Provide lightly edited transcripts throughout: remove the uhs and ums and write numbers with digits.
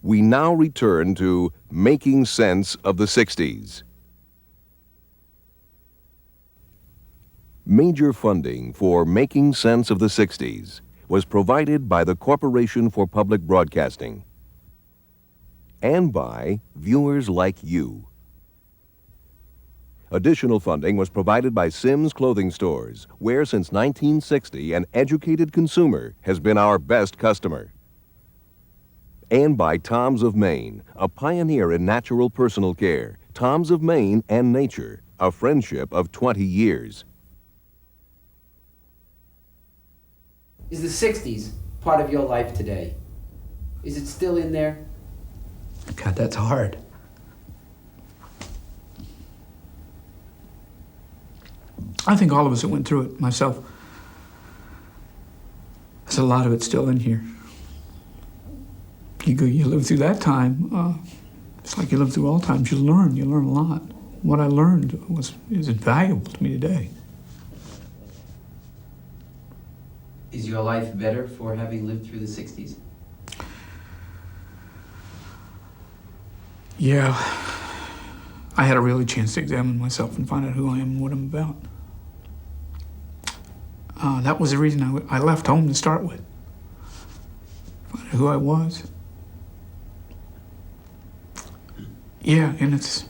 we now return to Making Sense of the 60s. Major funding for Making Sense of the 60s was provided by the Corporation for Public Broadcasting and by viewers like you. Additional funding was provided by Sims Clothing Stores, where since 1960 an educated consumer has been our best customer. And by Tom's of Maine, a pioneer in natural personal care. Tom's of Maine and nature, a friendship of 20 years. Is the 60s part of your life today? Is it still in there? God, that's hard. I think all of us that went through it, myself, there's a lot of it still in here. You live through that time, it's like you live through all times. You learn a lot. What I learned is invaluable to me today. Is your life better for having lived through the 60s? Yeah. I had a really chance to examine myself and find out who I am and what I'm about. That was the reason I left home to start with. Find out who I was. Yeah, and it's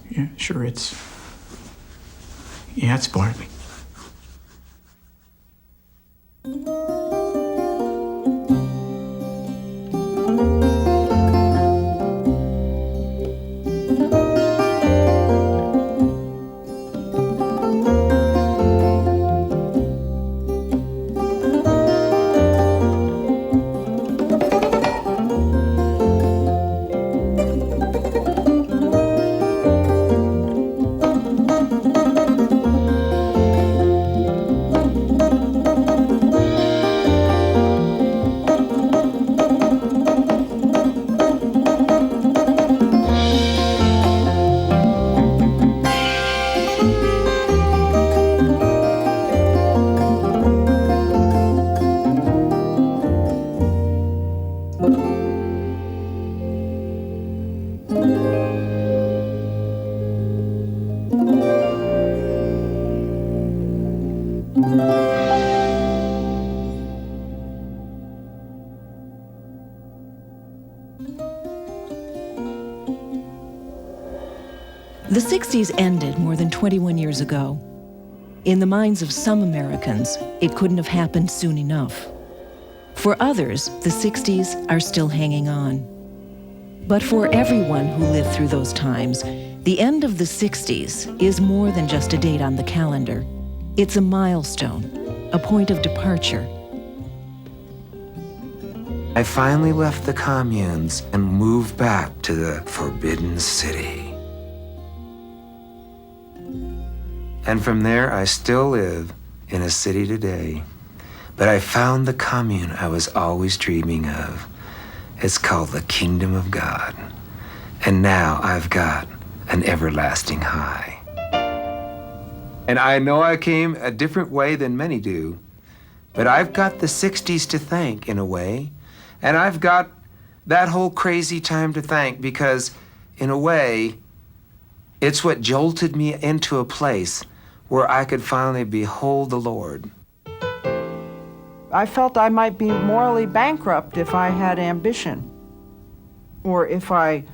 boring me. The 60s ended more than 21 years ago. In the minds of some Americans, it couldn't have happened soon enough. For others, the 60s are still hanging on. But for everyone who lived through those times, the end of the 60s is more than just a date on the calendar. It's a milestone, a point of departure. I finally left the communes and moved back to the Forbidden City. And from there, I still live in a city today. But I found the commune I was always dreaming of. It's called the Kingdom of God. And now I've got an everlasting high. And I know I came a different way than many do, but I've got the 60s to thank in a way. And I've got that whole crazy time to thank because, in a way, it's what jolted me into a place where I could finally behold the Lord. I felt I might be morally bankrupt if I had ambition, or if I,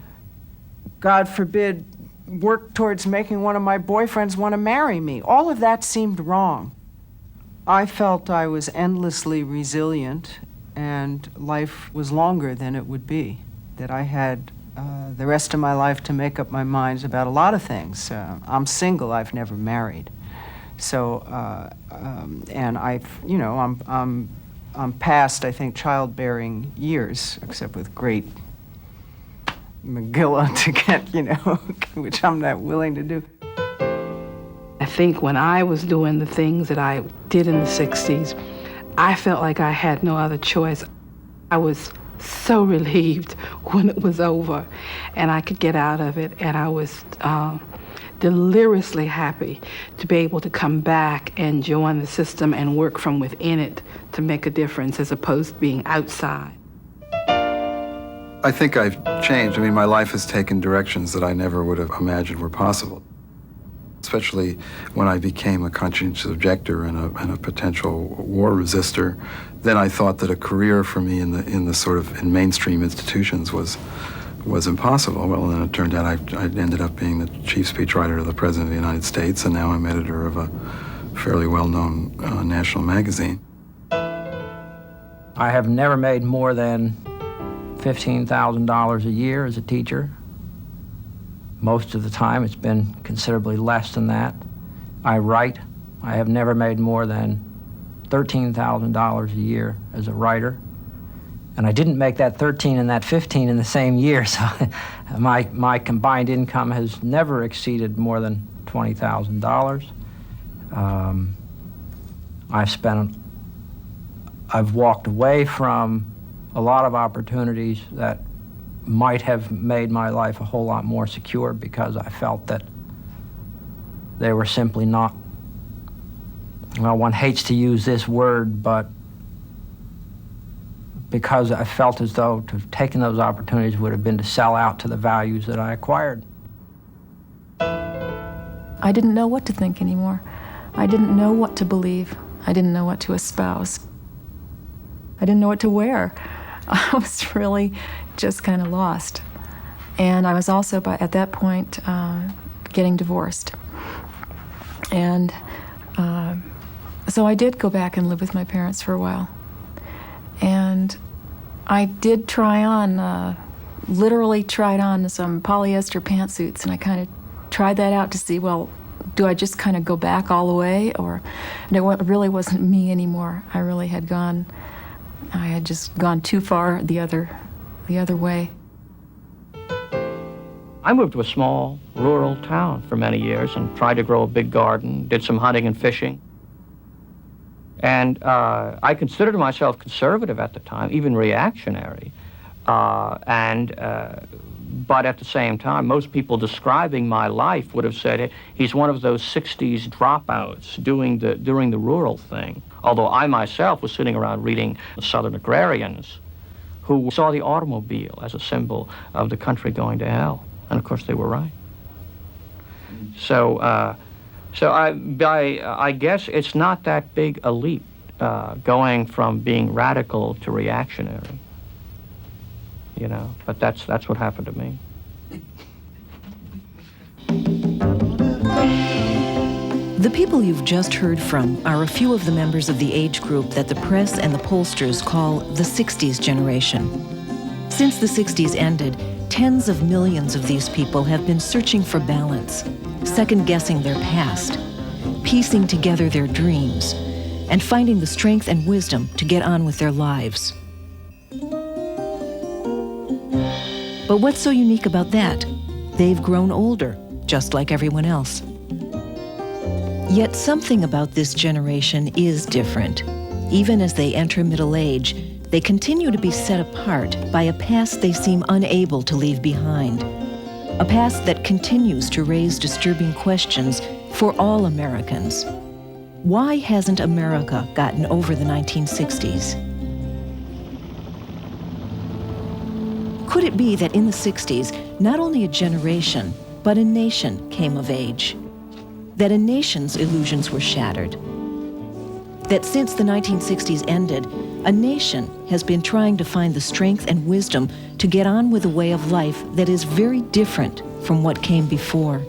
God forbid, worked towards making one of my boyfriends want to marry me. All of that seemed wrong. I felt I was endlessly resilient and life was longer than it would be, that I had the rest of my life to make up my mind about a lot of things. I'm single, I've never married. So, and I'm past, I think, childbearing years, except with great McGilla to get, which I'm not willing to do. I think when I was doing the things that I did in the 60s, I felt like I had no other choice. I was so relieved when it was over and I could get out of it, and I was deliriously happy to be able to come back and join the system and work from within it to make a difference as opposed to being outside. I think I've changed. I mean, my life has taken directions that I never would have imagined were possible. Especially when I became a conscientious objector and a potential war resistor, then I thought that a career for me in the sort of in mainstream institutions was impossible. Well, then it turned out I ended up being the chief speechwriter of the President of the United States, and now I'm editor of a fairly well-known national magazine. I have never made more than $15,000 a year as a teacher. Most of the time it's been considerably less than that. I write. I have never made more than $13,000 a year as a writer. And I didn't make that 13 and that 15 in the same year, so my combined income has never exceeded more than $20,000. I've walked away from a lot of opportunities that might have made my life a whole lot more secure because I felt that they were simply not, well, one hates to use this word, but because I felt as though to have taken those opportunities would have been to sell out to the values that I acquired. I didn't know what to think anymore. I didn't know what to believe. I didn't know what to espouse. I didn't know what to wear. I was really just kind of lost. And I was also, at that point, getting divorced. And so I did go back and live with my parents for a while. And I did try on, literally tried on some polyester pantsuits, and I kind of tried that out to see, well, do I just kind of go back all the way? Or and it really wasn't me anymore. I really had gone, I had just gone too far the other way. I moved to a small rural town for many years and tried to grow a big garden, did some hunting and fishing. And I considered myself conservative at the time, even reactionary. But at the same time, most people describing my life would have said he's one of those 60s dropouts doing the rural thing. Although I myself was sitting around reading the Southern agrarians who saw the automobile as a symbol of the country going to hell. And of course they were right. So I guess it's not that big a leap going from being radical to reactionary. You know, but that's what happened to me. The people you've just heard from are a few of the members of the age group that the press and the pollsters call the 60s generation. Since the 60s ended, tens of millions of these people have been searching for balance, second-guessing their past, piecing together their dreams, and finding the strength and wisdom to get on with their lives. But what's so unique about that? They've grown older, just like everyone else. Yet something about this generation is different. Even as they enter middle age, they continue to be set apart by a past they seem unable to leave behind. A past that continues to raise disturbing questions for all Americans. Why hasn't America gotten over the 1960s? Could it be that in the 60s, not only a generation, but a nation came of age? That a nation's illusions were shattered? That since the 1960s ended, a nation has been trying to find the strength and wisdom to get on with a way of life that is very different from what came before?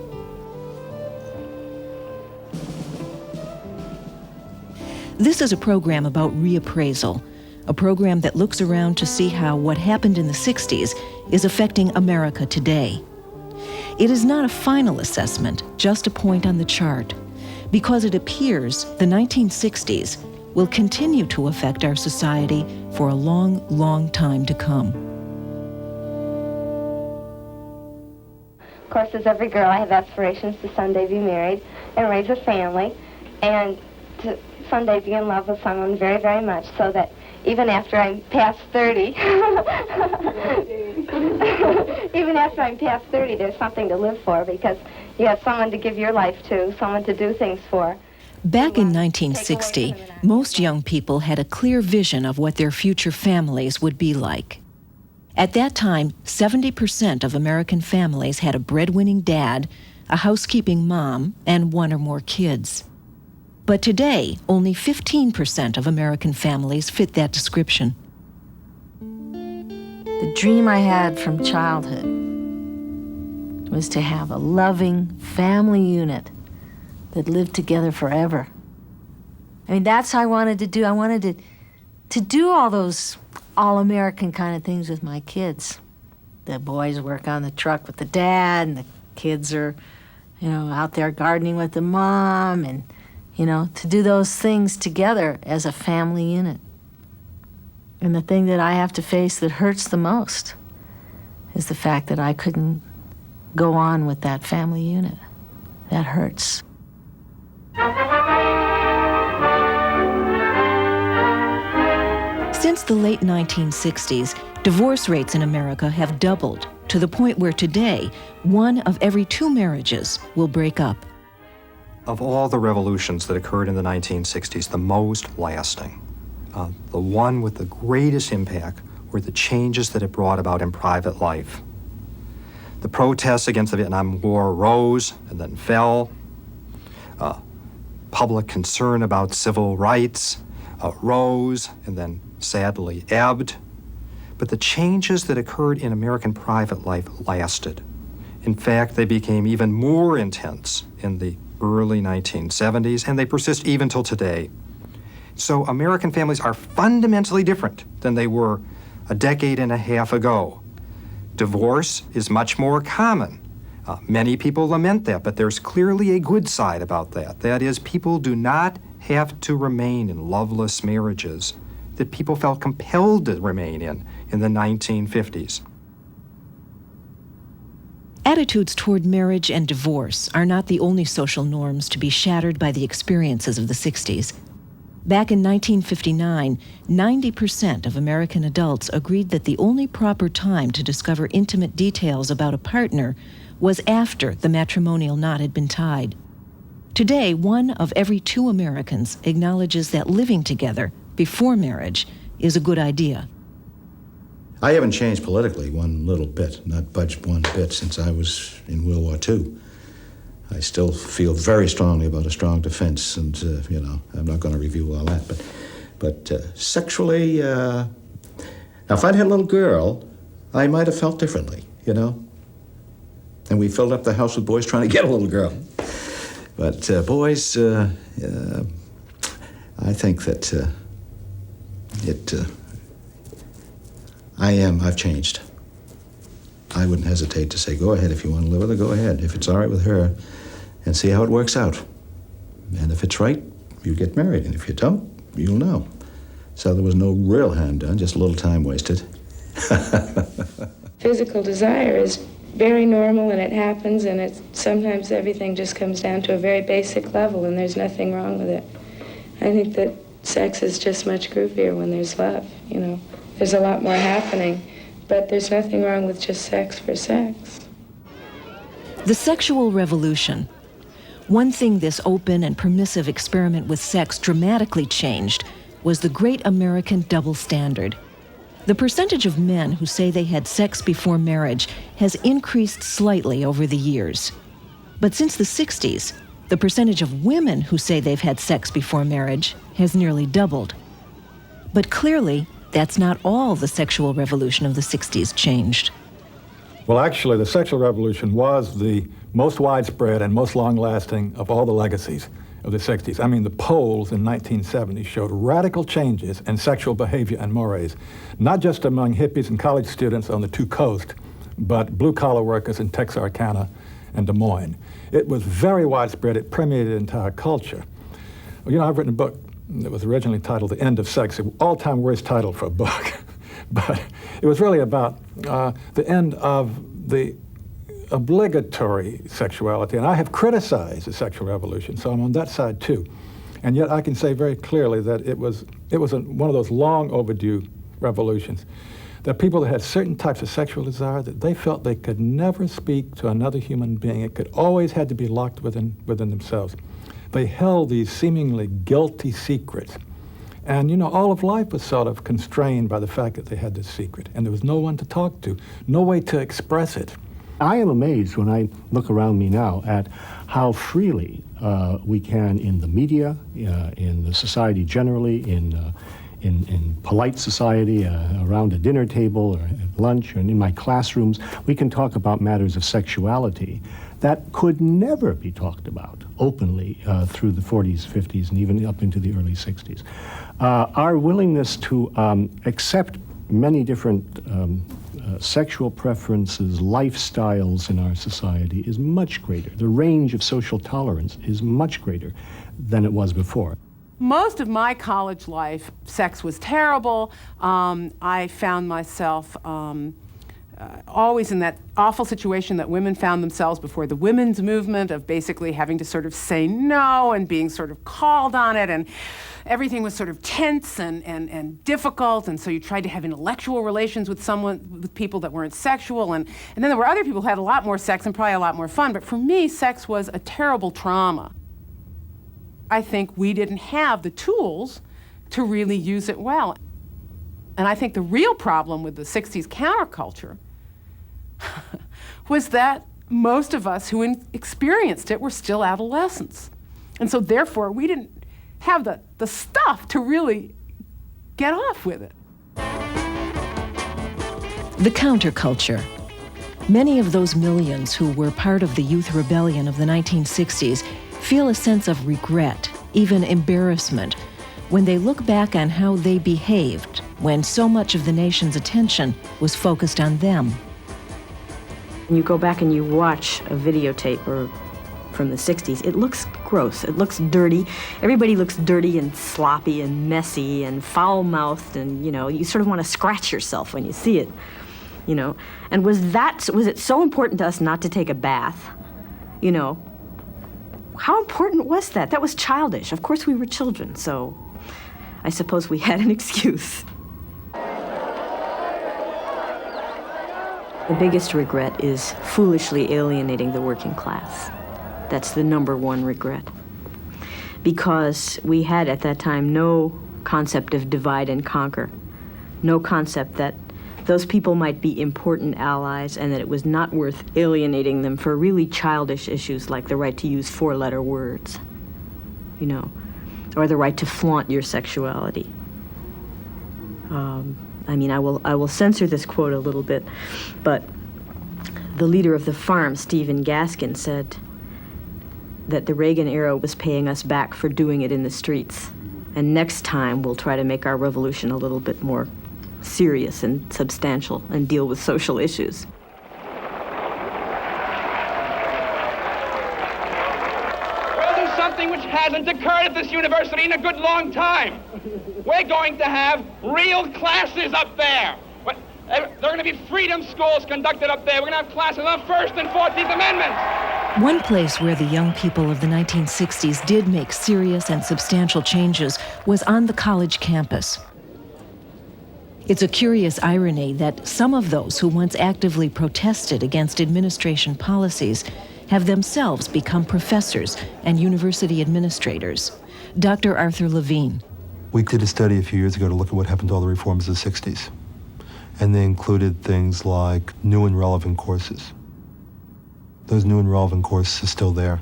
This is a program about reappraisal, a program that looks around to see how what happened in the 60s is affecting America today. It is not a final assessment, just a point on the chart, because it appears the 1960s will continue to affect our society for a long, long time to come. Of course, as every girl, I have aspirations to someday be married and raise a family, and to someday be in love with someone very, very much, so that even after I'm past 30, even after I'm past 30, there's something to live for, because you have someone to give your life to, someone to do things for. Back in 1960, most young people had a clear vision of what their future families would be like. At that time, 70% of American families had a breadwinning dad, a housekeeping mom, and one or more kids. But today, only 15% of American families fit that description. The dream I had from childhood was to have a loving family unit that lived together forever. I mean, that's how I wanted to do. I wanted to do all those all-American kind of things with my kids. The boys work on the truck with the dad, and the kids are, out there gardening with the mom, and, to do those things together as a family unit. And the thing that I have to face that hurts the most is the fact that I couldn't go on with that family unit. That hurts. Since the late 1960s, divorce rates in America have doubled to the point where today, 1 of every 2 marriages will break up. Of all the revolutions that occurred in the 1960s, the most lasting, the one with the greatest impact were the changes that it brought about in private life. The protests against the Vietnam War rose and then fell. Public concern about civil rights rose and then sadly ebbed. But the changes that occurred in American private life lasted. In fact, they became even more intense in the early 1970s, and they persist even till today. So American families are fundamentally different than they were a decade and a half ago. Divorce is much more common. Many people lament that, but there's clearly a good side about that. That is, people do not have to remain in loveless marriages that people felt compelled to remain in the 1950s. Attitudes toward marriage and divorce are not the only social norms to be shattered by the experiences of the 60s. Back in 1959, 90% of American adults agreed that the only proper time to discover intimate details about a partner was after the matrimonial knot had been tied. Today, 1 of every 2 Americans acknowledges that living together before marriage is a good idea. I haven't changed politically one little bit, not budged one bit since I was in World War II. I still feel very strongly about a strong defense, and, I'm not going to review all that. But sexually, now, if I'd had a little girl, I might have felt differently, And we filled up the house with boys trying to get a little girl. But boys, I think that I've changed. I wouldn't hesitate to say, go ahead if you want to live with her, go ahead. If it's all right with her, and see how it works out. And if it's right, you get married. And if you don't, you'll know. So there was no real harm done, just a little time wasted. Physical desire is very normal, and it happens, and sometimes everything just comes down to a very basic level, and there's nothing wrong with it. I think that sex is just much groovier when there's love, There's a lot more happening, but there's nothing wrong with just sex for sex. The sexual revolution. One thing this open and permissive experiment with sex dramatically changed was the great American double standard. The percentage of men who say they had sex before marriage has increased slightly over the years. But since the 60s, the percentage of women who say they've had sex before marriage has nearly doubled. But clearly, that's not all the sexual revolution of the 60s changed. Well, actually, the sexual revolution was the most widespread and most long-lasting of all the legacies of the 60s. I mean, the polls in 1970 showed radical changes in sexual behavior and mores, not just among hippies and college students on the 2 coasts, but blue-collar workers in Texarkana and Des Moines. It was very widespread. It permeated the entire culture. Well, I've written a book that was originally titled The End of Sex, an all-time worst title for a book. But it was really about the end of the obligatory sexuality. And I have criticized the sexual revolution, so I'm on that side too. And yet I can say very clearly that it was one of those long overdue revolutions, that people that had certain types of sexual desire that they felt they could never speak to another human being. It could always had to be locked within themselves. They held these seemingly guilty secrets And, all of life was sort of constrained by the fact that they had this secret, and there was no one to talk to, no way to express it. I am amazed when I look around me now at how freely we can, in the media, in the society generally, in polite society, around a dinner table or at lunch, and in my classrooms, we can talk about matters of sexuality that could never be talked about openly through the 40s, 50s, and even up into the early 60s. Our willingness to accept many different sexual preferences, lifestyles in our society is much greater. The range of social tolerance is much greater than it was before. Most of my college life, sex was terrible. I found myself always in that awful situation that women found themselves before the women's movement, of basically having to sort of say no and being sort of called on it, and everything was sort of tense and difficult, and so you tried to have intellectual relations with people that weren't sexual, and then there were other people who had a lot more sex and probably a lot more fun, but for me, sex was a terrible trauma. I think we didn't have the tools to really use it well. And I think the real problem with the 60s counterculture was that most of us who experienced it were still adolescents. And so therefore, we didn't have the stuff to really get off with it. The counterculture. Many of those millions who were part of the youth rebellion of the 1960s feel a sense of regret, even embarrassment, when they look back on how they behaved when so much of the nation's attention was focused on them. You go back and you watch a videotape from the 60s, it looks gross, it looks dirty. Everybody looks dirty and sloppy and messy and foul-mouthed, and you sort of want to scratch yourself when you see it, And was it so important to us not to take a bath? How important was that? That was childish. Of course we were children, so I suppose we had an excuse. The biggest regret is foolishly alienating the working class. That's the number one regret. Because we had at that time no concept of divide and conquer, no concept that those people might be important allies and that it was not worth alienating them for really childish issues like the right to use four-letter words, or the right to flaunt your sexuality. I will censor this quote a little bit, but the leader of the farm, Stephen Gaskin, said that the Reagan era was paying us back for doing it in the streets. And next time we'll try to make our revolution a little bit more serious and substantial and deal with social issues. We'll do something which hasn't occurred at this university in a good long time. We're going to have real classes up there. There are going to be freedom schools conducted up there. We're going to have classes on First and 14th Amendments. One place where the young people of the 1960s did make serious and substantial changes was on the college campus. It's a curious irony that some of those who once actively protested against administration policies have themselves become professors and university administrators. Dr. Arthur Levine. We did a study a few years ago to look at what happened to all the reforms of the 60s. And they included things like new and relevant courses. Those new and relevant courses are still there.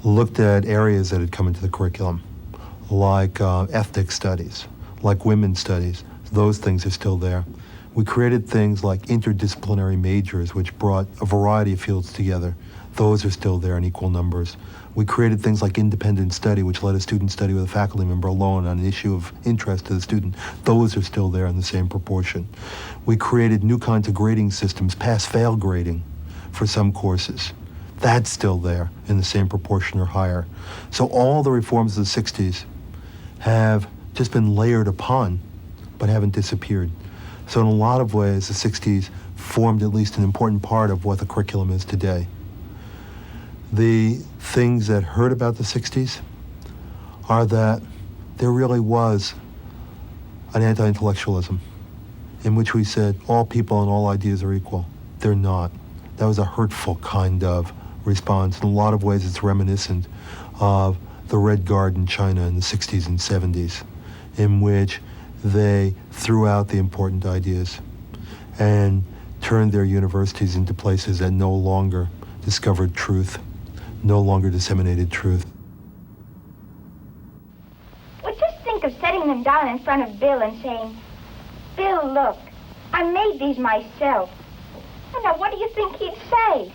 Looked at areas that had come into the curriculum, like ethnic studies, like women's studies. Those things are still there. We created things like interdisciplinary majors, which brought a variety of fields together. Those are still there in equal numbers. We created things like independent study, which let a student study with a faculty member alone on an issue of interest to the student. Those are still there in the same proportion. We created new kinds of grading systems, pass-fail grading for some courses. That's still there in the same proportion or higher. So all the reforms of the 60s have just been layered upon, but haven't disappeared. So in a lot of ways, the 60s formed at least an important part of what the curriculum is today. The things that hurt about the 60s are that there really was an anti-intellectualism in which we said all people and all ideas are equal. They're not. That was a hurtful kind of response. In a lot of ways, it's reminiscent of the Red Guard in China in the 60s and 70s. in which they threw out the important ideas and turned their universities into places that no longer discovered truth, no longer disseminated truth. Well, just think of setting them down in front of Bill and saying, "Bill, look, I made these myself." And now what do you think he'd say?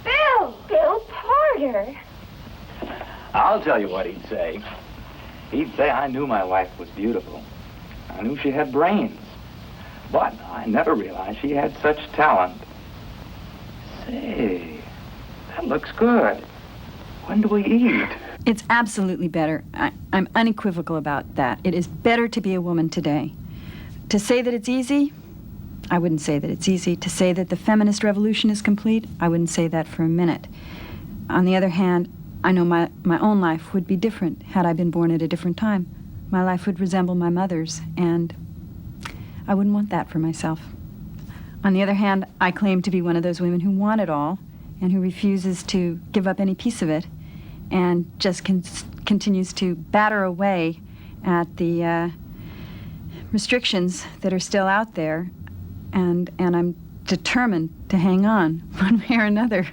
Bill Porter. I'll tell you what he'd say. He'd say I knew my wife was beautiful. I knew she had brains. But I never realized she had such talent. Say, that looks good. When do we eat? It's absolutely better. I'm unequivocal about that. It is better to be a woman today. To say that it's easy, I wouldn't say that it's easy. To say that the feminist revolution is complete, I wouldn't say that for a minute. On the other hand, I know my own life would be different had I been born at a different time. My life would resemble my mother's, and I wouldn't want that for myself. On the other hand, I claim to be one of those women who want it all and who refuses to give up any piece of it and just continues to batter away at the restrictions that are still out there, and I'm determined to hang on one way or another.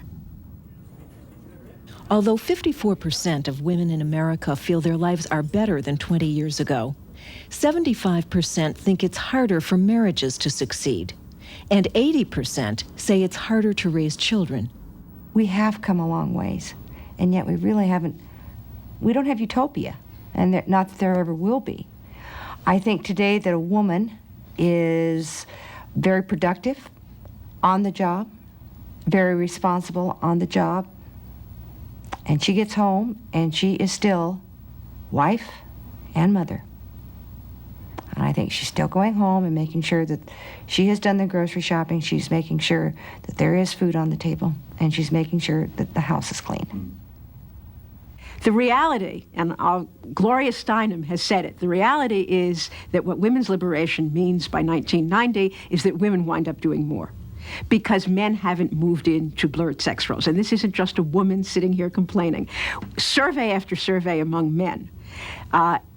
Although 54% of women in America feel their lives are better than 20 years ago, 75% think it's harder for marriages to succeed, and 80% say it's harder to raise children. We have come a long ways, and yet we really haven't. We don't have utopia, and not that there ever will be. I think today that a woman is very productive on the job, very responsible on the job, and she gets home and she is still wife and mother. And I think she's still going home and making sure that she has done the grocery shopping, she's making sure that there is food on the table, and she's making sure that the house is clean. The reality, and Gloria Steinem has said it, the reality is that what women's liberation means by 1990 is that women wind up doing more, because men haven't moved into blurred sex roles. And this isn't just a woman sitting here complaining. Survey after survey among men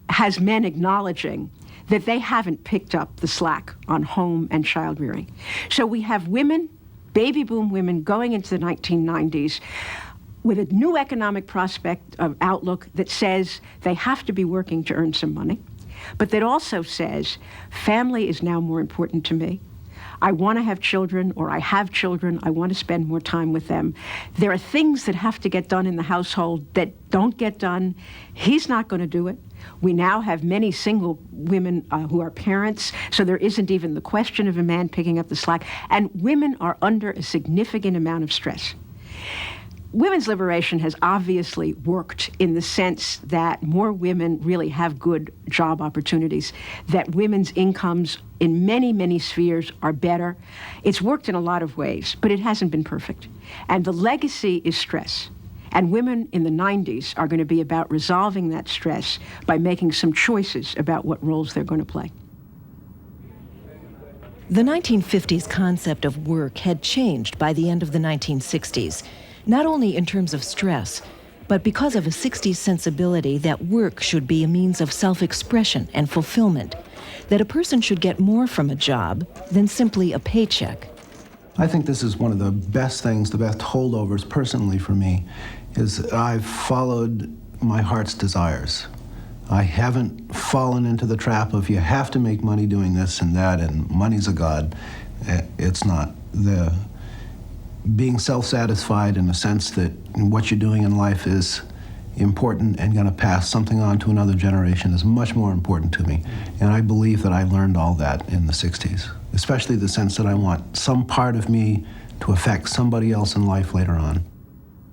has men acknowledging that they haven't picked up the slack on home and child rearing. So we have women, baby boom women, going into the 1990s with a new economic prospect outlook that says they have to be working to earn some money, but that also says family is now more important to me. I want to have children, or I have children, I want to spend more time with them. There are things that have to get done in the household that don't get done. He's not going to do it. We now have many single women who are parents, so there isn't even the question of a man picking up the slack. And women are under a significant amount of stress. Women's liberation has obviously worked in the sense that more women really have good job opportunities, that women's incomes in many, many spheres are better. It's worked in a lot of ways, but it hasn't been perfect. And the legacy is stress. And women in the 90s are going to be about resolving that stress by making some choices about what roles they're going to play. The 1950s concept of work had changed by the end of the 1960s. Not only in terms of stress, but because of a 60s sensibility that work should be a means of self-expression and fulfillment, that a person should get more from a job than simply a paycheck. I think this is one of the best things, the best holdovers personally for me, is I've followed my heart's desires. I haven't fallen into the trap of you have to make money doing this and that and money's a god. It's not. Being self-satisfied in the sense that what you're doing in life is important and going to pass something on to another generation is much more important to me. And I believe that I learned all that in the 60s, especially the sense that I want some part of me to affect somebody else in life later on.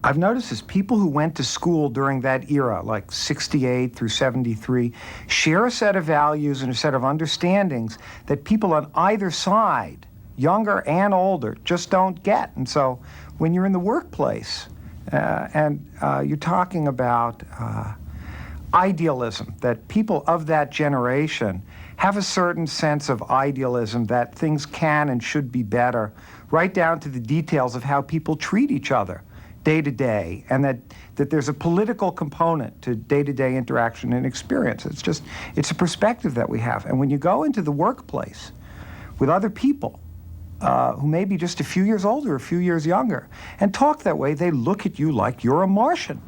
I've noticed this, people who went to school during that era, like 68 through 73, share a set of values and a set of understandings that people on either side, younger and older, just don't get. And so when you're in the workplace and you're talking about idealism, that people of that generation have a certain sense of idealism that things can and should be better, right down to the details of how people treat each other. day to day, and that there's a political component to day-to-day interaction and experience. It's a perspective that we have. And when you go into the workplace with other people who may be just a few years older, a few years younger, and talk that way, they look at you like you're a Martian.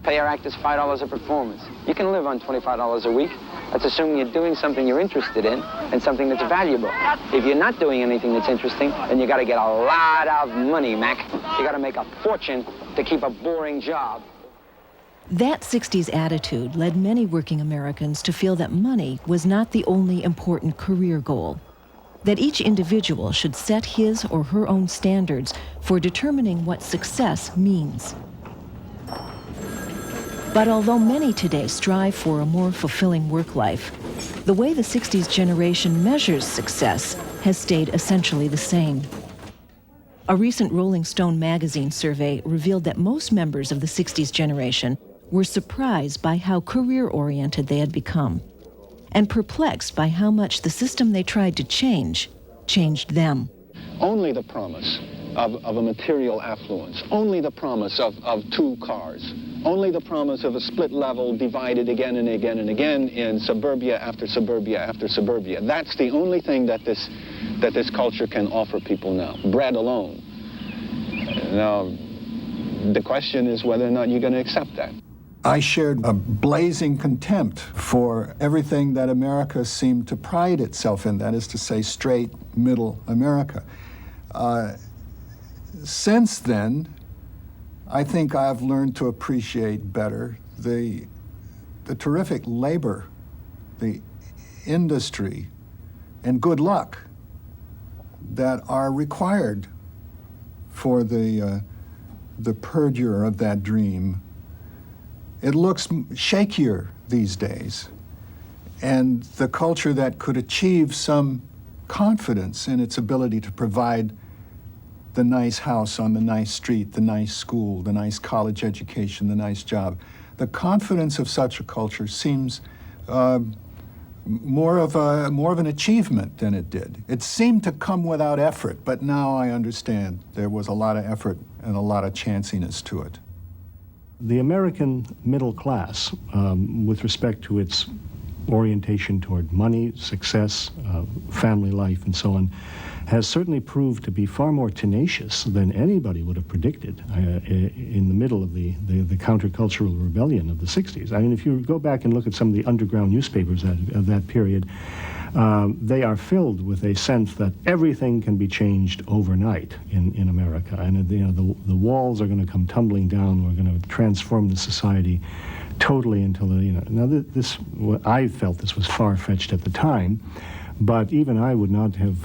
Pay our actors $5 a performance. You can live on $25 a week. That's assuming you're doing something you're interested in and something that's valuable. If you're not doing anything that's interesting, then you got to get a lot of money, Mac. You got to make a fortune to keep a boring job. That 60s attitude led many working Americans to feel that money was not the only important career goal, that each individual should set his or her own standards for determining what success means. But although many today strive for a more fulfilling work life, the way the 60s generation measures success has stayed essentially the same. A recent Rolling Stone magazine survey revealed that most members of the 60s generation were surprised by how career-oriented they had become, and perplexed by how much the system they tried to change changed them. Only the promise of a material affluence, only the promise of 2 cars, only the promise of a split level divided again and again and again in suburbia after suburbia after suburbia. That's the only thing that this culture can offer people now, bread alone. Now, the question is whether or not you're going to accept that. I shared a blazing contempt for everything that America seemed to pride itself in, that is to say, straight, middle America. Since then, I think I've learned to appreciate better the terrific labor, the industry, and good luck that are required for the perdure of that dream. It looks shakier these days, and the culture that could achieve some confidence in its ability to provide the nice house on the nice street, the nice school, the nice college education, the nice job. The confidence of such a culture seems more of an achievement than it did. It seemed to come without effort, but now I understand there was a lot of effort and a lot of chanciness to it. The American middle class, with respect to its orientation toward money, success, family life, and so on, has certainly proved to be far more tenacious than anybody would have predicted in the middle of the countercultural rebellion of the 60s. I mean, if you go back and look at some of the underground newspapers of that period, they are filled with a sense that everything can be changed overnight in America, and the walls are going to come tumbling down. We're going to transform the society totally until now I felt this was far-fetched at the time, but even I would not have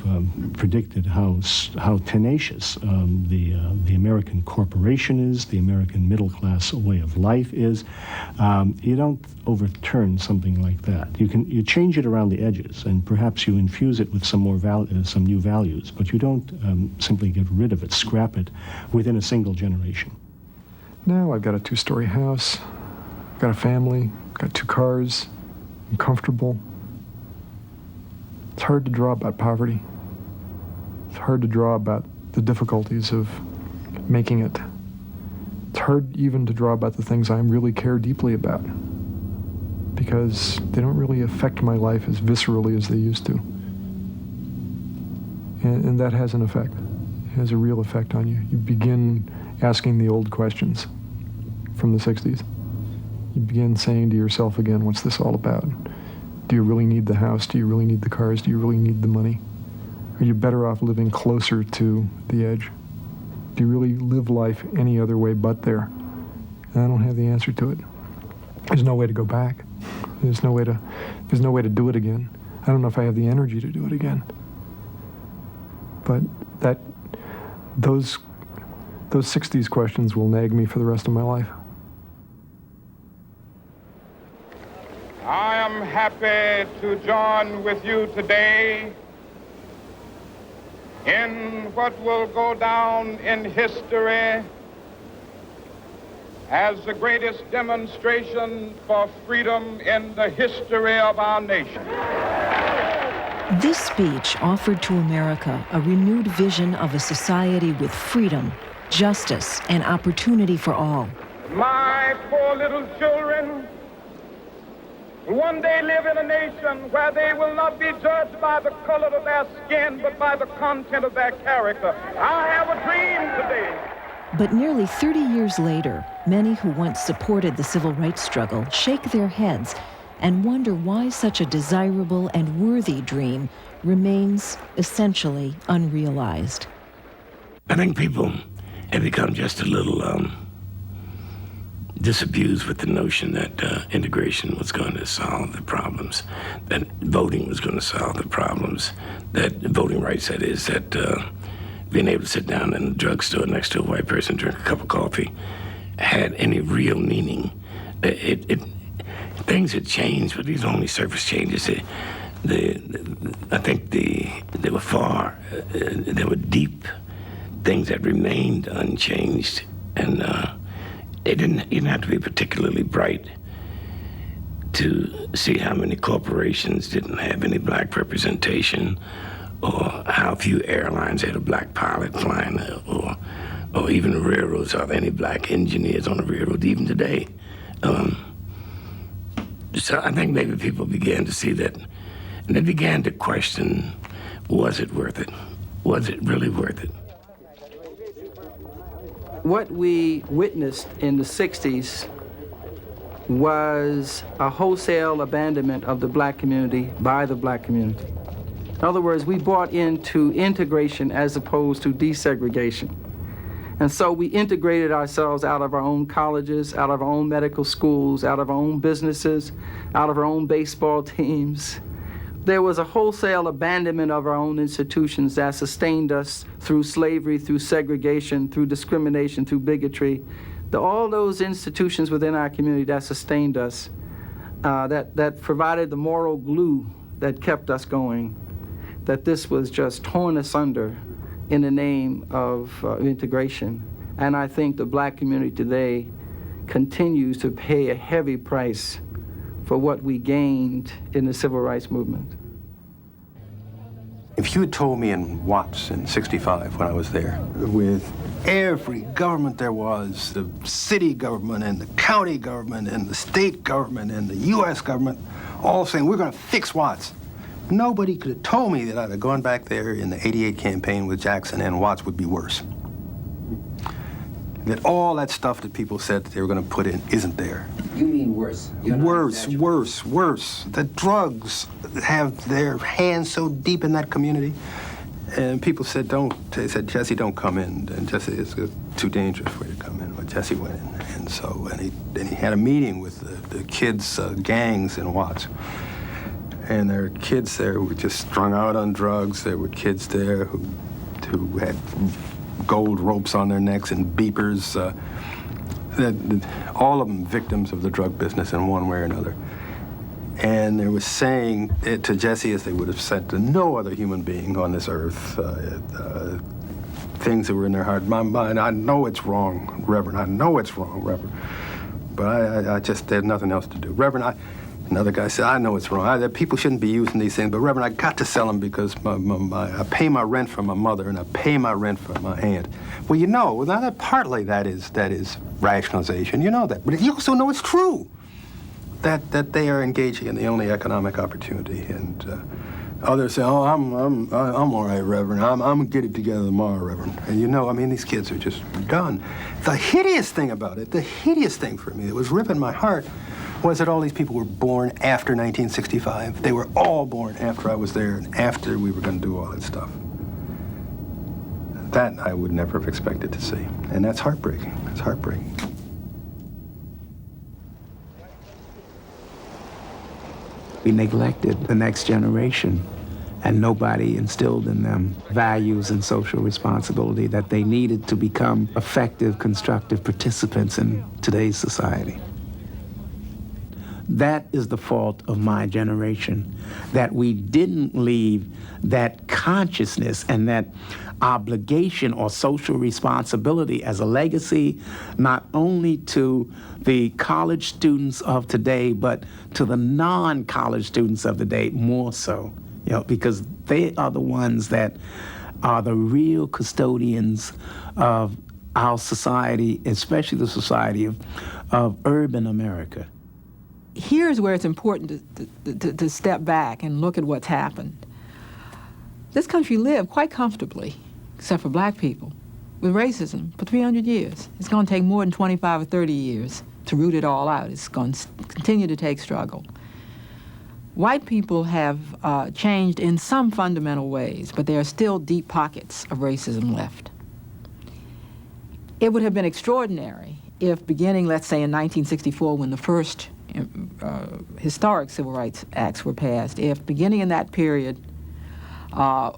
predicted how tenacious the American corporation is, the American middle class way of life is. You don't overturn something like that. You change it around the edges, and perhaps you infuse it with some new values, but you don't simply get rid of it, scrap it within a single generation. Now I've got a 2-story house, I've got a family, got 2 cars, I'm comfortable. It's hard to draw about poverty. It's hard to draw about the difficulties of making it. It's hard even to draw about the things I really care deeply about, because they don't really affect my life as viscerally as they used to. And that has an effect. It has a real effect on you. You begin asking the old questions from the 60s. You begin saying to yourself again, what's this all about? Do you really need the house? Do you really need the cars? Do you really need the money? Are you better off living closer to the edge? Do you really live life any other way but there? And I don't have the answer to it. There's no way to go back. There's no way to do it again. I don't know if I have the energy to do it again. But those 60s questions will nag me for the rest of my life. I am happy to join with you today in what will go down in history as the greatest demonstration for freedom in the history of our nation. This speech offered to America a renewed vision of a society with freedom justice, and opportunity for all. My poor little children will one day live in a nation where they will not be judged by the color of their skin, but by the content of their character. I have a dream today. But nearly 30 years later, many who once supported the civil rights struggle shake their heads and wonder why such a desirable and worthy dream remains essentially unrealized. I think people have become just a little disabused with the notion that integration was going to solve the problems, that voting was going to solve the problems, that voting rights, that is, that being able to sit down in the drugstore next to a white person, drink a cup of coffee, had any real meaning. Things had changed, but these are only surface changes. I think there were deep things that remained unchanged, and you didn't have to be particularly bright to see how many corporations didn't have any black representation, or how few airlines had a black pilot flying, or even the railroads, are there any black engineers on the railroad even today? So I think maybe people began to see that, and they began to question, was it worth it? Was it really worth it? What we witnessed in the 60s was a wholesale abandonment of the black community by the black community. In other words, we bought into integration as opposed to desegregation. And so we integrated ourselves out of our own colleges, out of our own medical schools, out of our own businesses, out of our own baseball teams. There was a wholesale abandonment of our own institutions that sustained us through slavery, through segregation, through discrimination, through bigotry. All those institutions within our community that sustained us, that provided the moral glue that kept us going, that this was just torn asunder in the name of integration. And I think the black community today continues to pay a heavy price for what we gained in the civil rights movement. If you had told me in Watts in '65 when I was there, with every government there was, the city government and the county government and the state government and the U.S. government, all saying, we're going to fix Watts. Nobody could have told me that I'd have gone back there in the '88 campaign with Jackson and Watts would be worse. That all that stuff that people said that they were going to put in isn't there. You mean worse? Worse. The drugs have their hands so deep in that community. And people said, they said, Jesse, don't come in. And Jesse, it's too dangerous for you to come in. But Jesse went in. And so, and he had a meeting with the kids' gangs in Watts. And there were kids there who were just strung out on drugs. There were kids there who had gold ropes on their necks and beepers. All of them victims of the drug business in one way or another. And they were saying it to Jesse as they would have said to no other human being on this earth, things that were in their heart. My mind, I know it's wrong, Reverend. I know it's wrong, Reverend. But I just had nothing else to do. Reverend, another guy said, I know it's wrong. People shouldn't be using these things, but Reverend, I got to sell them because I pay my rent for my mother and I pay my rent for my aunt. Well, you know, now partly that is rationalization. You know that, but you also know it's true that they are engaging in the only economic opportunity. And others say, oh, I'm all right, Reverend. I'm gonna get it together tomorrow, Reverend. And you know, I mean, these kids are just done. The hideous thing about it, the hideous thing for me that was ripping my heart, was that all these people were born after 1965. They were all born after I was there and after we were going to do all that stuff. That I would never have expected to see. And that's heartbreaking. It's heartbreaking. We neglected the next generation, and nobody instilled in them values and social responsibility that they needed to become effective, constructive participants in today's society. That is the fault of my generation, that we didn't leave that consciousness and that obligation or social responsibility as a legacy, not only to the college students of today, but to the non-college students of the day more so, you know, because they are the ones that are the real custodians of our society, especially the society of urban America. Here's where it's important to step back and look at what's happened. This country lived quite comfortably, except for black people, with racism for 300 years. It's going to take more than 25 or 30 years to root it all out. It's going to continue to take struggle. White people have changed in some fundamental ways, but there are still deep pockets of racism left. It would have been extraordinary if beginning, let's say, in 1964, when the first historic civil rights acts were passed, if beginning in that period,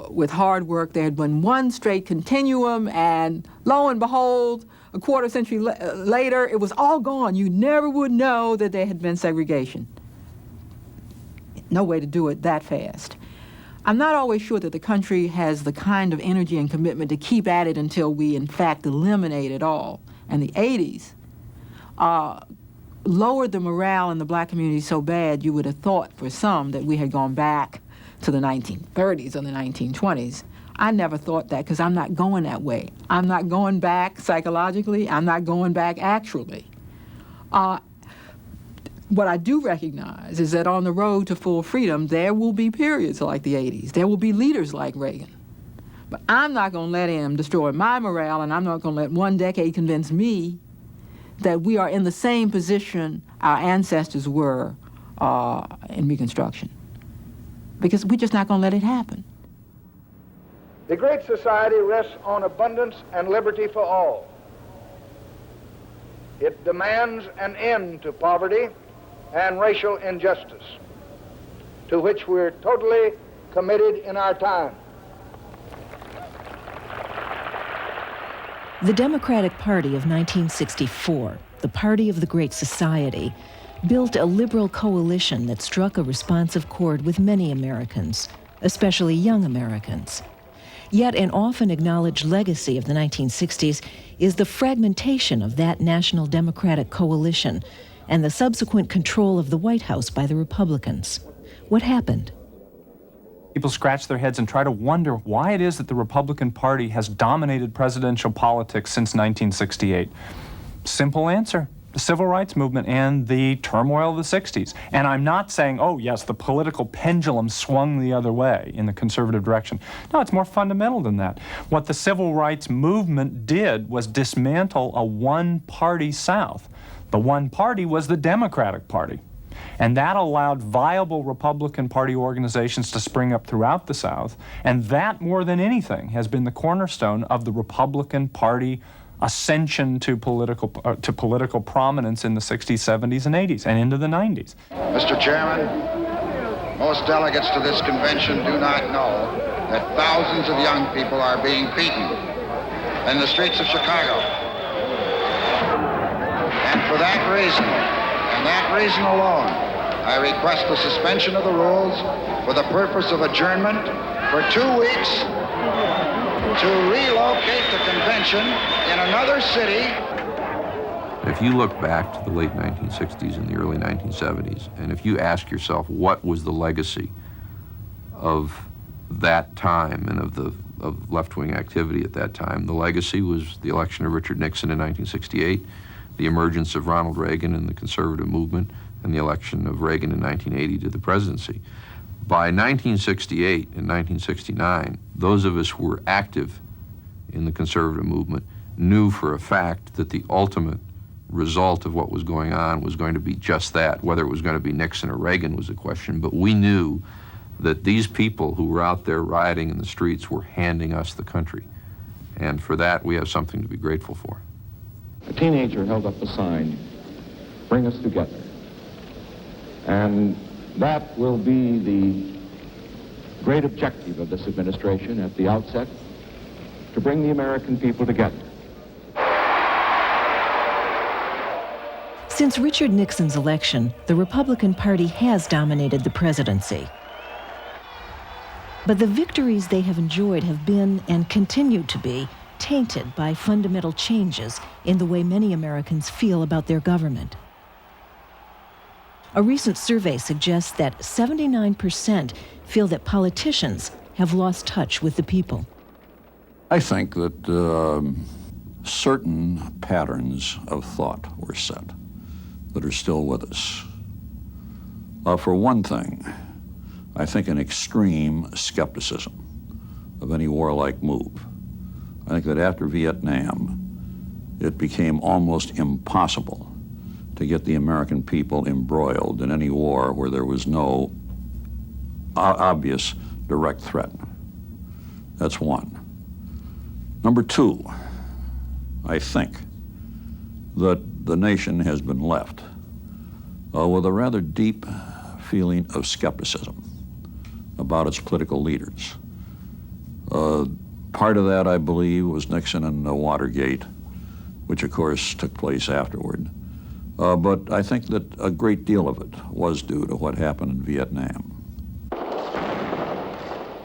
with hard work, there had been one straight continuum, and lo and behold, a quarter century later, it was all gone. You never would know that there had been segregation. No way to do it that fast. I'm not always sure that the country has the kind of energy and commitment to keep at it until we, in fact, eliminate it all. And the 80s lowered the morale in the black community so bad you would have thought for some that we had gone back to the 1930s or the 1920s. I never thought that because I'm not going that way. I'm not going back psychologically. I'm not going back actually. What I do recognize is that on the road to full freedom, there will be periods like the 80s. There will be leaders like Reagan. But I'm not going to let him destroy my morale, and I'm not going to let one decade convince me that we are in the same position our ancestors were in Reconstruction. Because we're just not going to let it happen. The Great Society rests on abundance and liberty for all. It demands an end to poverty and racial injustice, to which we're totally committed in our time. The Democratic Party of 1964, the party of the Great Society, built a liberal coalition that struck a responsive chord with many Americans, especially young Americans. Yet an often acknowledged legacy of the 1960s is the fragmentation of that national Democratic coalition and the subsequent control of the White House by the Republicans. What happened? People scratch their heads and try to wonder why it is that the Republican Party has dominated presidential politics since 1968. Simple answer: the civil rights movement and the turmoil of the 60s. And I'm not saying, oh yes, the political pendulum swung the other way in the conservative direction. No, it's more fundamental than that. What the civil rights movement did was dismantle a one-party South. The one party was the Democratic Party. And that allowed viable Republican Party organizations to spring up throughout the South. And that, more than anything, has been the cornerstone of the Republican Party ascension to political prominence in the 60s, 70s, and 80s, and into the 90s. Mr. Chairman, most delegates to this convention do not know that thousands of young people are being beaten in the streets of Chicago. And for that reason, and that reason alone, I request the suspension of the rules for the purpose of adjournment for 2 weeks to relocate the convention in another city. If you look back to the late 1960s and the early 1970s, and if you ask yourself what was the legacy of that time and of left-wing activity at that time, the legacy was the election of Richard Nixon in 1968, the emergence of Ronald Reagan and the conservative movement, and the election of Reagan in 1980 to the presidency. By 1968 and 1969, those of us who were active in the conservative movement knew for a fact that the ultimate result of what was going on was going to be just that. Whether it was going to be Nixon or Reagan was a question, but we knew that these people who were out there rioting in the streets were handing us the country. And for that, we have something to be grateful for. A teenager held up a sign, "Bring us together." And that will be the great objective of this administration at the outset, to bring the American people together. Since Richard Nixon's election, the Republican Party has dominated the presidency. But the victories they have enjoyed have been, and continue to be, tainted by fundamental changes in the way many Americans feel about their government. A recent survey suggests that 79% feel that politicians have lost touch with the people. I think that certain patterns of thought were set that are still with us. For one thing, I think an extreme skepticism of any warlike move. I think that after Vietnam, it became almost impossible to get the American people embroiled in any war where there was no obvious direct threat. That's one. Number two, I think that the nation has been left with a rather deep feeling of skepticism about its political leaders. Part of that, I believe, was Nixon and Watergate, which of course took place afterward. But I think that a great deal of it was due to what happened in Vietnam.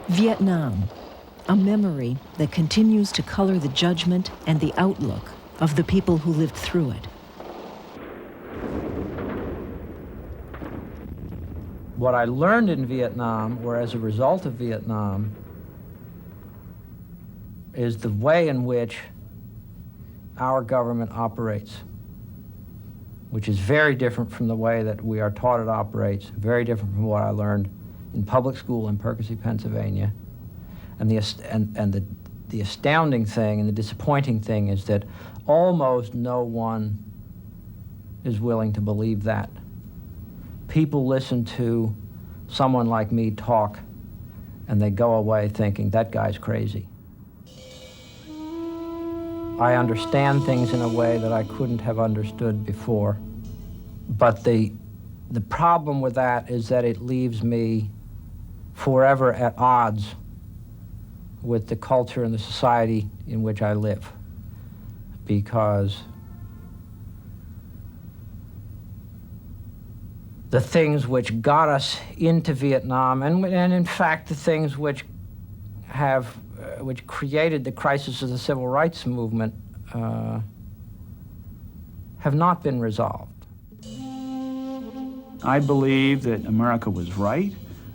Vietnam, a memory that continues to color the judgment and the outlook of the people who lived through it. What I learned in Vietnam, or as a result of Vietnam, is the way in which our government operates, which is very different from the way that we are taught it operates, very different from what I learned in public school in Percy, Pennsylvania. And the astounding thing and the disappointing thing is that almost no one is willing to believe that. People listen to someone like me talk, and they go away thinking, that guy's crazy. I understand things in a way that I couldn't have understood before. But the problem with that is that it leaves me forever at odds with the culture and the society in which I live. Because the things which got us into Vietnam, and in fact the things which created the crisis of the civil rights movement, have not been resolved. I believe that America was right.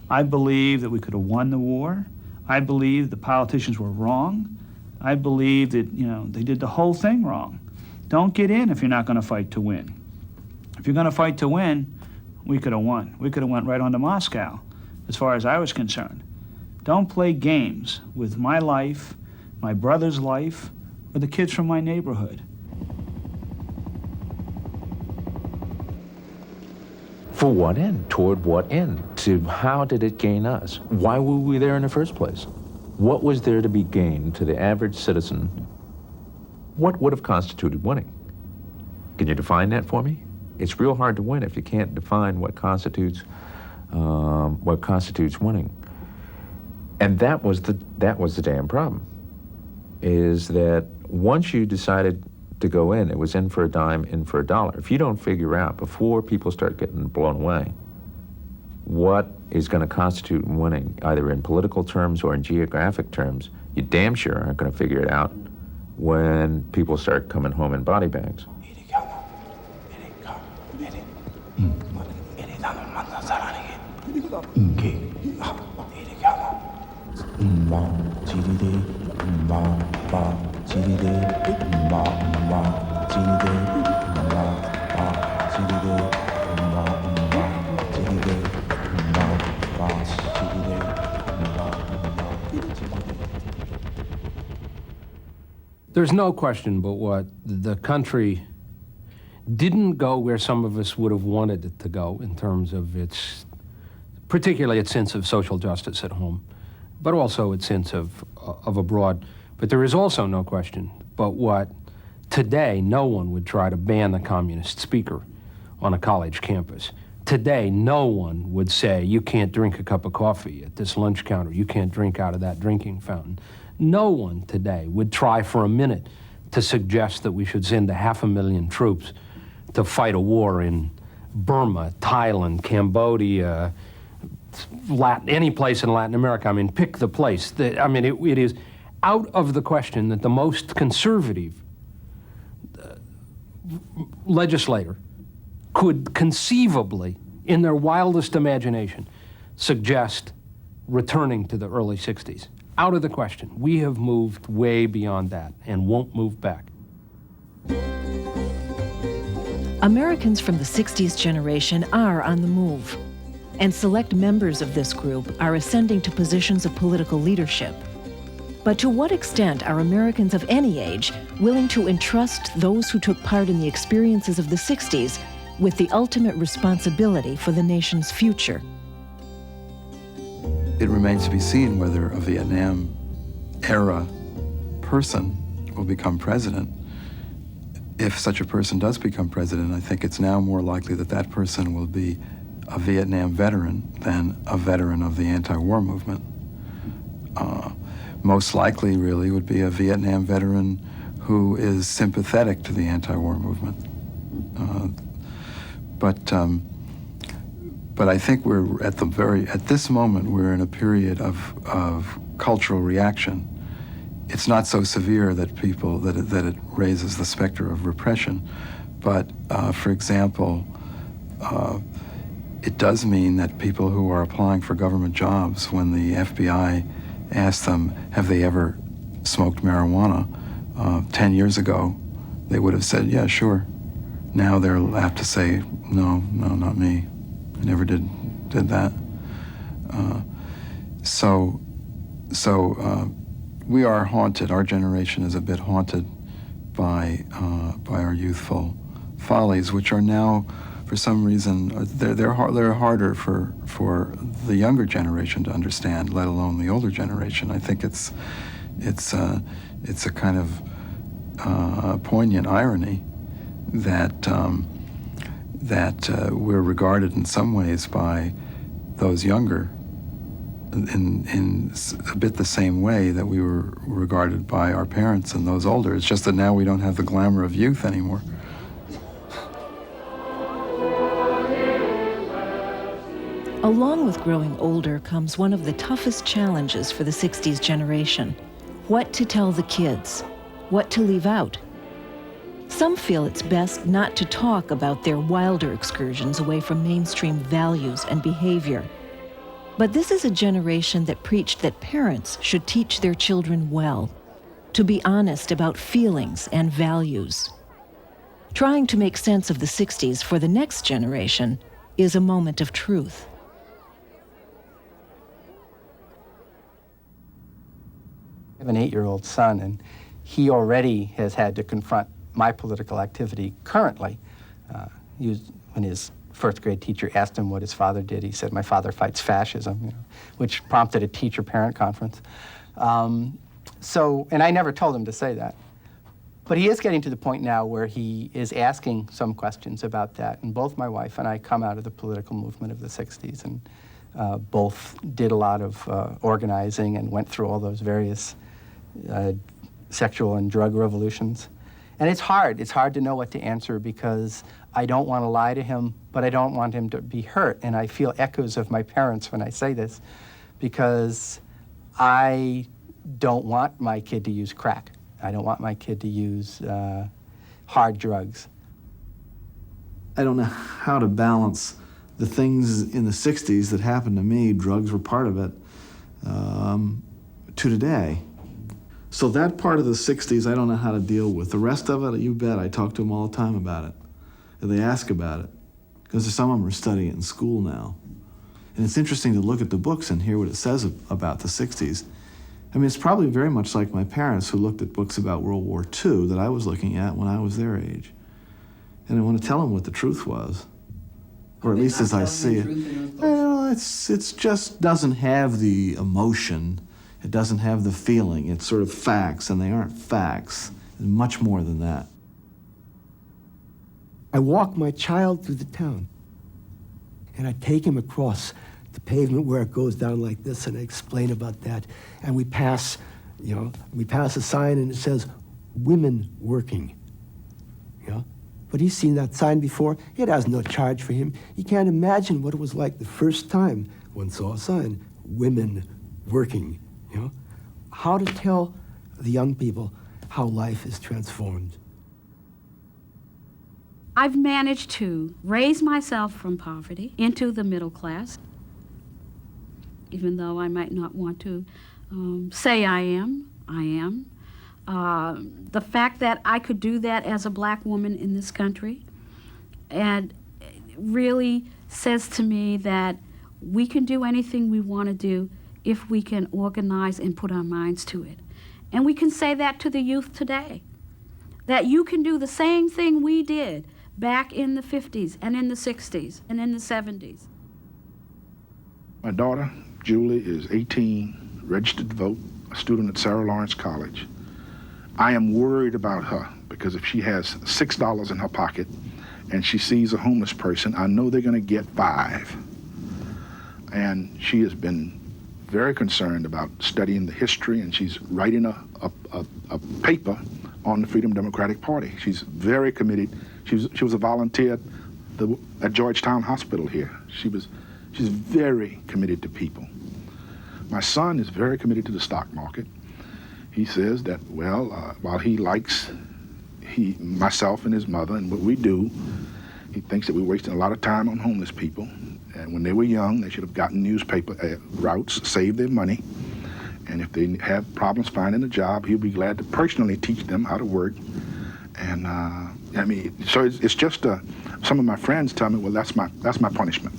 I believe that we could have won the war. I believe the politicians were wrong. I believe that, they did the whole thing wrong. Don't get in if you're not going to fight to win. If you're going to fight to win, we could have won. We could have went right on to Moscow, as far as I was concerned. Don't play games with my life, my brother's life, or the kids from my neighborhood. For what end? Toward what end? How did it gain us? Why were we there in the first place? What was there to be gained to the average citizen? What would have constituted winning? Can you define that for me? It's real hard to win if you can't define what constitutes winning. And that was the damn problem, is that once you decided to go in, it was in for a dime, in for a dollar. If you don't figure out before people start getting blown away what is going to constitute winning, either in political terms or in geographic terms, you damn sure aren't going to figure it out when people start coming home in body bags. There's no question but what the country didn't go where some of us would have wanted it to go in terms of particularly its sense of social justice at home, but also its sense of abroad. But there is also no question but what today no one would try to ban the communist speaker on a college campus. Today no one would say you can't drink a cup of coffee at this lunch counter, you can't drink out of that drinking fountain. No one today would try for a minute to suggest that we should send 500,000 troops to fight a war in Burma, Thailand, Cambodia, any place in Latin America. I mean, pick the place. It is out of the question that the most conservative legislator could conceivably, in their wildest imagination, suggest returning to the early 60s. Out of the question. We have moved way beyond that and won't move back. Americans from the 60s generation are on the move, and select members of this group are ascending to positions of political leadership. But to what extent are Americans of any age willing to entrust those who took part in the experiences of the 60s with the ultimate responsibility for the nation's future? It remains to be seen whether a Vietnam-era person will become president. If such a person does become president, I think it's now more likely that that person will be a Vietnam veteran than a veteran of the anti-war movement. Most likely, really, would be a Vietnam veteran who is sympathetic to the anti-war movement. But I think we're at this moment, we're in a period of cultural reaction. It's not so severe that that it raises the specter of repression, but for example, it does mean that people who are applying for government jobs, when the FBI asks them, have they ever smoked marijuana? 10 years ago, they would have said, yeah, sure. Now they're apt to say, no, not me. I never did that. So we are haunted. Our generation is a bit haunted by our youthful follies, which are now, for some reason, they're harder for the younger generation to understand, let alone the older generation. I think it's a kind of poignant irony that we're regarded in some ways by those younger in a bit the same way that we were regarded by our parents and those older. It's just that now we don't have the glamour of youth anymore. Along with growing older comes one of the toughest challenges for the 60s generation: what to tell the kids, what to leave out. Some feel it's best not to talk about their wilder excursions away from mainstream values and behavior. But this is a generation that preached that parents should teach their children well, to be honest about feelings and values. Trying to make sense of the 60s for the next generation is a moment of truth. I have an 8-year-old son, and he already has had to confront my political activity currently. When his first grade teacher asked him what his father did, he said, "My father fights fascism," which prompted a teacher-parent conference. And I never told him to say that. But he is getting to the point now where he is asking some questions about that. And both my wife and I come out of the political movement of the 60s, and both did a lot of organizing and went through all those various sexual and drug revolutions. And it's hard. It's hard to know what to answer, because I don't want to lie to him, but I don't want him to be hurt. And I feel echoes of my parents when I say this, because I don't want my kid to use crack. I don't want my kid to use hard drugs. I don't know how to balance the things in the 60s that happened to me, drugs were part of it, to today. So that part of the 60s I don't know how to deal with. The rest of it, you bet, I talk to them all the time about it. And they ask about it, because some of them are studying it in school now. And it's interesting to look at the books and hear what it says about the 60s. I mean, it's probably very much like my parents, who looked at books about World War II that I was looking at when I was their age. And I want to tell them what the truth was, or at least as I see it. Well, it's just doesn't have the emotion. It doesn't have the feeling. It's sort of facts, and they aren't facts. It's much more than that. I walk my child through the town, and I take him across the pavement where it goes down like this, and I explain about that. And we pass a sign, and it says, "Women working." But he's seen that sign before. It has no charge for him. He can't imagine what it was like the first time one saw a sign, "Women working." How to tell the young people how life is transformed. I've managed to raise myself from poverty into the middle class, even though I might not want to say I am. The fact that I could do that as a black woman in this country and it really says to me that we can do anything we want to do if we can organize and put our minds to it. And we can say that to the youth today, that you can do the same thing we did back in the 50s and in the 60s and in the 70s. My daughter, Julie, is 18, registered to vote, a student at Sarah Lawrence College. I am worried about her because if she has $6 in her pocket and she sees a homeless person, I know they're going to get 5. And she has been very concerned about studying the history, and she's writing a paper on the Freedom Democratic Party. She's very committed. She was a volunteer at Georgetown Hospital here. She's very committed to people. My son is very committed to the stock market. He says that, well, while he likes myself and his mother and what we do, he thinks that we're wasting a lot of time on homeless people. And when they were young, they should have gotten newspaper routes, saved their money. And if they have problems finding a job, he'll be glad to personally teach them how to work. And I mean, so it's just some of my friends tell me, well, that's my punishment.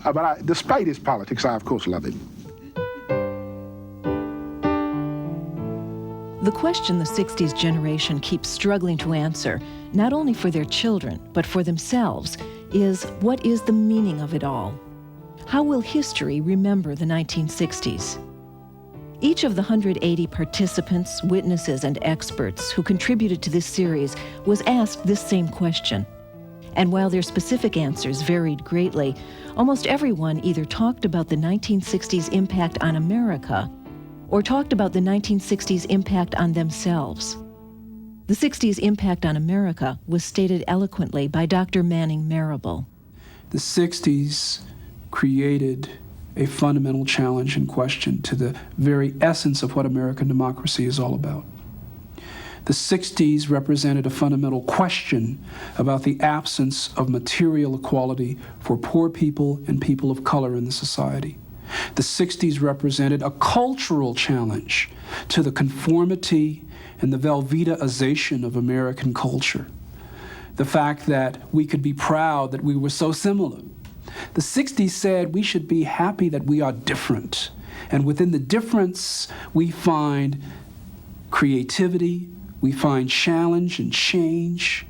But despite his politics, I of course love him. The question the 60s generation keeps struggling to answer, not only for their children, but for themselves, is what is the meaning of it all? How will history remember the 1960s? Each of the 180 participants, witnesses, and experts who contributed to this series was asked this same question. And while their specific answers varied greatly, almost everyone either talked about the 1960s impact on America or talked about the 1960s impact on themselves. The 60s impact on America was stated eloquently by Dr. Manning Marable. The 60s created a fundamental challenge and question to the very essence of what American democracy is all about. The 60s represented a fundamental question about the absence of material equality for poor people and people of color in the society. The 60s represented a cultural challenge to the conformity and the Velveetaization of American culture. The fact that we could be proud that we were so similar. The 60s said we should be happy that we are different. And within the difference, we find creativity, we find challenge and change,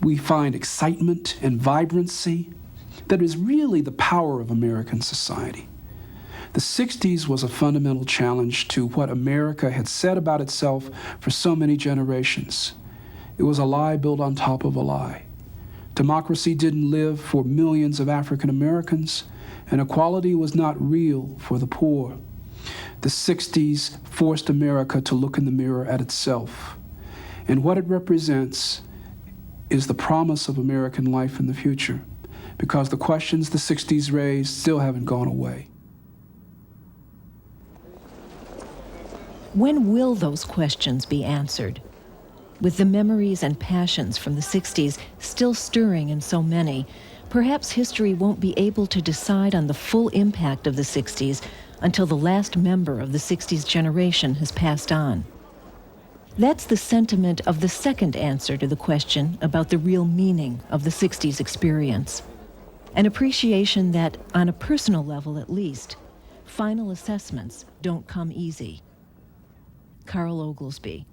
we find excitement and vibrancy. That is really the power of American society. The 60s was a fundamental challenge to what America had said about itself for so many generations. It was a lie built on top of a lie. Democracy didn't live for millions of African Americans, and equality was not real for the poor. The 60s forced America to look in the mirror at itself. And what it represents is the promise of American life in the future, because the questions the 60s raised still haven't gone away. When will those questions be answered? With the memories and passions from the 60s still stirring in so many, perhaps history won't be able to decide on the full impact of the 60s until the last member of the 60s generation has passed on. That's the sentiment of the second answer to the question about the real meaning of the 60s experience. An appreciation that, on a personal level at least, final assessments don't come easy. Carl Oglesby.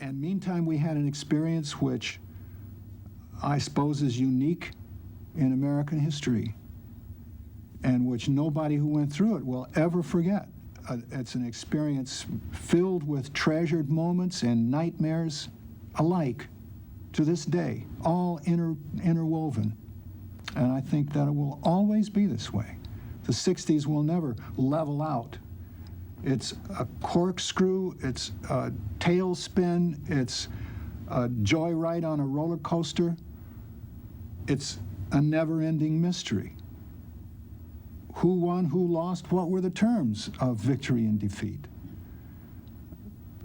And meantime, we had an experience which I suppose is unique in American history, and which nobody who went through it will ever forget. It's an experience filled with treasured moments and nightmares alike to this day, all interwoven. And I think that it will always be this way. The 60s will never level out. It's a corkscrew, it's a tailspin, it's a joyride on a roller coaster. It's a never-ending mystery. Who won, who lost, what were the terms of victory and defeat?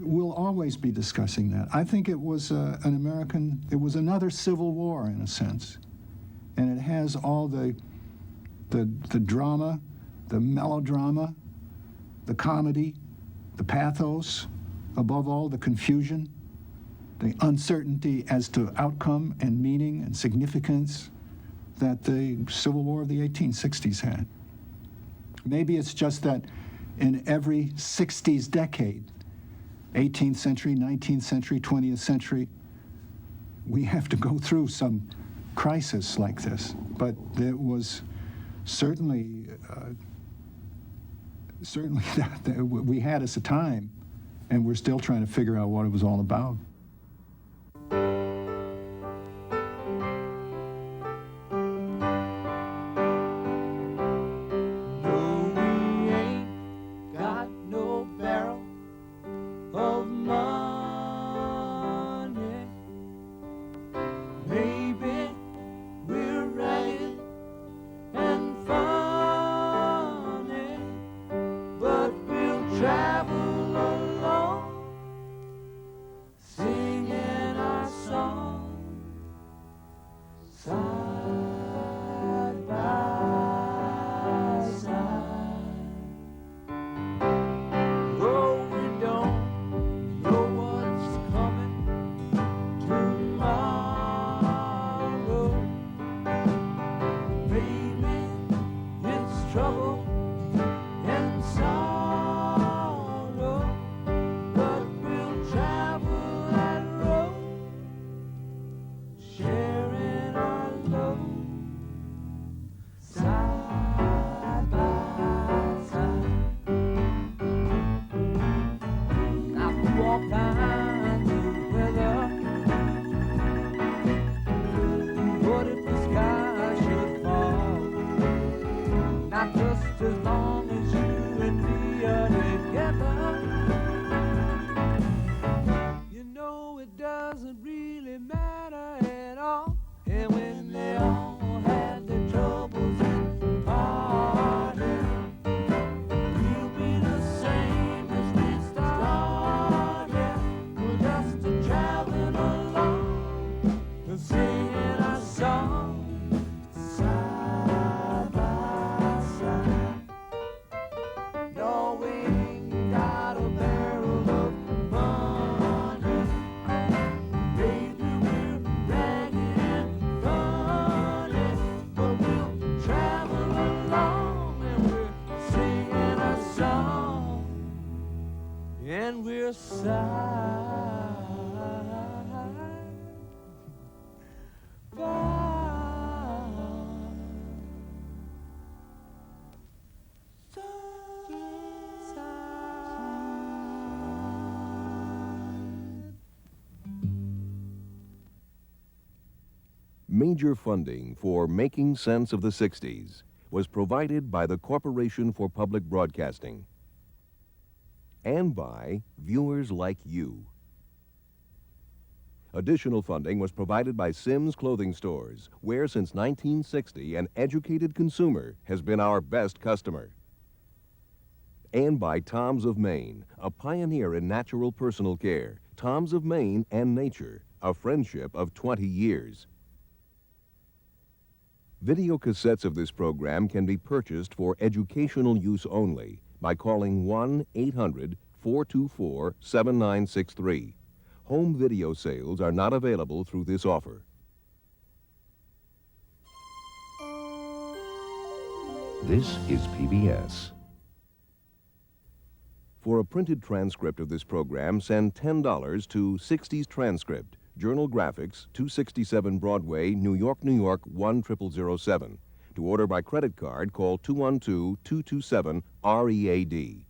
We'll always be discussing that. I think it was it was another civil war in a sense. And it has all the drama, the melodrama, the comedy, the pathos, above all, the confusion. the uncertainty as to outcome and meaning and significance that the Civil War of the 1860s had. Maybe it's just that in every 60s decade, 18th century, 19th century, 20th century, we have to go through some crisis like this. But there was certainly that we had us a time, and we're still trying to figure out what it was all about. Major funding for Making Sense of the 60s was provided by the Corporation for Public Broadcasting and by viewers like you. Additional funding was provided by Sims Clothing Stores, where since 1960 an educated consumer has been our best customer. And by Tom's of Maine, a pioneer in natural personal care. Tom's of Maine and nature, a friendship of 20 years. Video cassettes of this program can be purchased for educational use only by calling 1-800-424-7963. Home video sales are not available through this offer. This is PBS. For a printed transcript of this program, send $10 to 60s Transcript, Journal Graphics, 267 Broadway, New York, New York, 10007. To order by credit card, call 212-227-READ.